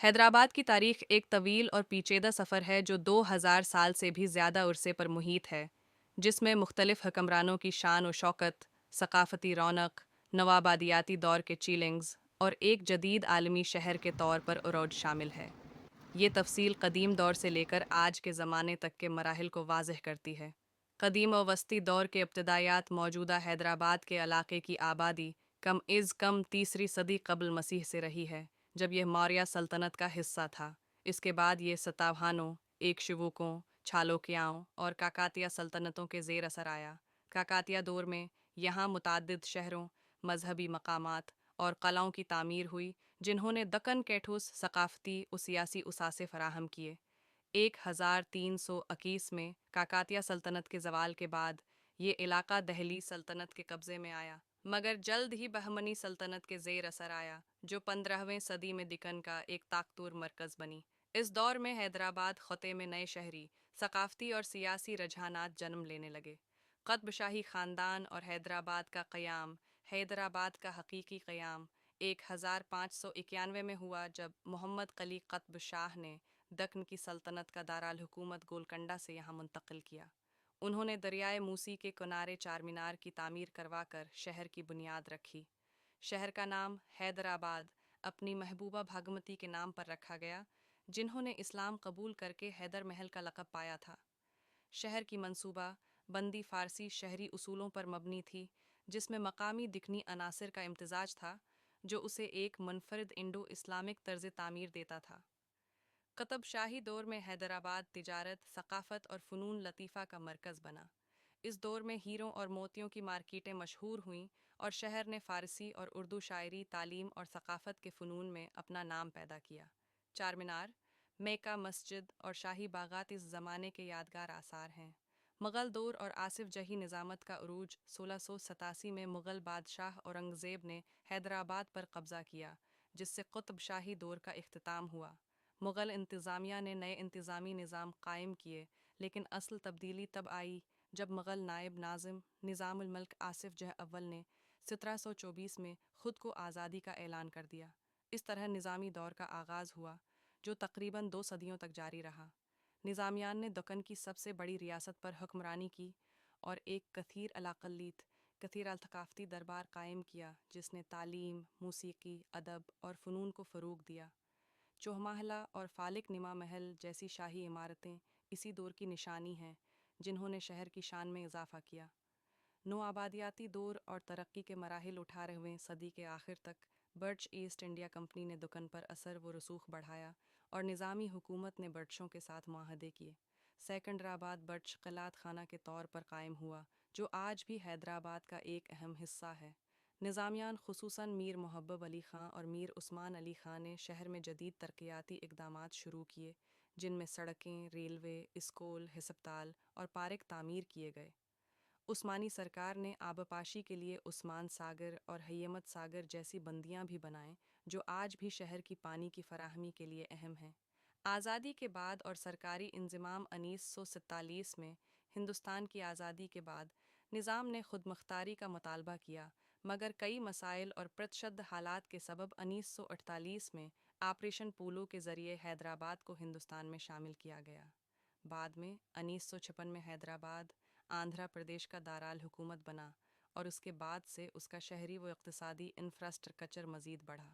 حیدرآباد کی تاریخ ایک طویل اور پیچیدہ سفر ہے جو 2000 سال سے بھی زیادہ عرصے پر محیط ہے، جس میں مختلف حکمرانوں کی شان و شوکت، ثقافتی رونق، نوآبادیاتی دور کے چیلنگز اور ایک جدید عالمی شہر کے طور پر عروج شامل ہے۔ یہ تفصیل قدیم دور سے لے کر آج کے زمانے تک کے مراحل کو واضح کرتی ہے۔ قدیم و وسطی دور کے ابتدایات موجودہ حیدرآباد کے علاقے کی آبادی کم از کم تیسری صدی قبل مسیح سے رہی ہے، جب یہ موریہ سلطنت کا حصہ تھا۔ اس کے بعد یہ ستاوہانوں، ایکشووکوں، چھالوکیاؤں اور کاکاتیہ سلطنتوں کے زیر اثر آیا۔ کاکاتیہ دور میں یہاں متعدد شہروں، مذہبی مقامات اور قلعوں کی تعمیر ہوئی، جنہوں نے دکن کے ٹھوس ثقافتی و سیاسی اثاثے فراہم کیے۔ 1321 میں کاکاتیہ سلطنت کے زوال کے بعد یہ علاقہ دہلی سلطنت کے قبضے میں آیا، مگر جلد ہی بہمنی سلطنت کے زیر اثر آیا، جو 15ویں صدی میں دکن کا ایک طاقتور مرکز بنی۔ اس دور میں حیدرآباد خطے میں نئے شہری، ثقافتی اور سیاسی رجحانات جنم لینے لگے۔ قطب شاہی خاندان اور حیدرآباد کا قیام۔ حیدرآباد کا حقیقی قیام 1591 میں ہوا، جب محمد قلی قطب شاہ نے دکن کی سلطنت کا دارالحکومت گولکنڈہ سے یہاں منتقل کیا۔ انہوں نے دریائے موسی کے کنارے چارمینار کی تعمیر کروا کر شہر کی بنیاد رکھی۔ شہر کا نام حیدرآباد اپنی محبوبہ بھاگمتی کے نام پر رکھا گیا، جنہوں نے اسلام قبول کر کے حیدر محل کا لقب پایا تھا۔ شہر کی منصوبہ بندی فارسی شہری اصولوں پر مبنی تھی، جس میں مقامی دکنی عناصر کا امتزاج تھا، جو اسے ایک منفرد انڈو اسلامک طرز تعمیر دیتا تھا۔ قطب شاہی دور میں حیدرآباد تجارت، ثقافت اور فنون لطیفہ کا مرکز بنا۔ اس دور میں ہیروں اور موتیوں کی مارکیٹیں مشہور ہوئیں اور شہر نے فارسی اور اردو شاعری، تعلیم اور ثقافت کے فنون میں اپنا نام پیدا کیا۔ چارمینار، میکہ مسجد اور شاہی باغات اس زمانے کے یادگار آثار ہیں۔ مغل دور اور آصف جہی نظامت کا عروج 1687 میں مغل بادشاہ اورنگزیب نے حیدرآباد پر قبضہ کیا، جس سے قطب شاہی دور کا اختتام ہوا۔ مغل انتظامیہ نے نئے انتظامی نظام قائم کیے، لیکن اصل تبدیلی تب آئی جب مغل نائب ناظم نظام الملک آصف جہ اول نے 1724 میں خود کو آزادی کا اعلان کر دیا۔ اس طرح نظامی دور کا آغاز ہوا، جو تقریباً 2 صدیوں تک جاری رہا۔ نظامیان نے دکن کی سب سے بڑی ریاست پر حکمرانی کی اور ایک کثیر الاقلیت، کثیر الثقافتی دربار قائم کیا، جس نے تعلیم، موسیقی، ادب اور فنون کو فروغ دیا۔ چوہمہلہ اور فالک نما محل جیسی شاہی عمارتیں اسی دور کی نشانی ہیں، جنہوں نے شہر کی شان میں اضافہ کیا۔ نوآبادیاتی دور اور ترقی کے مراحل 18ویں صدی کے آخر تک برٹش ایسٹ انڈیا کمپنی نے دکن پر اثر و رسوخ بڑھایا اور نظامی حکومت نے برٹشوں کے ساتھ معاہدے کیے۔ سکندرآباد برٹش قلعت خانہ کے طور پر قائم ہوا، جو آج بھی حیدرآباد کا ایک اہم حصہ ہے۔ نظامیان خصوصاً میر محبب علی خاں اور میر عثمان علی خاں نے شہر میں جدید ترقیاتی اقدامات شروع کیے، جن میں سڑکیں، ریلوے، اسکول، ہسپتال اور پارک تعمیر کیے گئے۔ عثمانی سرکار نے آبپاشی کے لیے عثمان ساگر اور حیمت ساگر جیسی بندیاں بھی بنائیں، جو آج بھی شہر کی پانی کی فراہمی کے لیے اہم ہیں۔ آزادی کے بعد اور سرکاری انضمام 1947 میں ہندوستان کی آزادی کے بعد نظام نے خود مختاری کا مطالبہ کیا، مگر کئی مسائل اور پرتشدد حالات کے سبب 1948 میں آپریشن پولو کے ذریعے حیدرآباد کو ہندوستان میں شامل کیا گیا۔ بعد میں 1956 میں حیدرآباد آندھرا پردیش کا دارالحکومت بنا اور اس کے بعد سے اس کا شہری و اقتصادی انفراسٹرکچر مزید بڑھا۔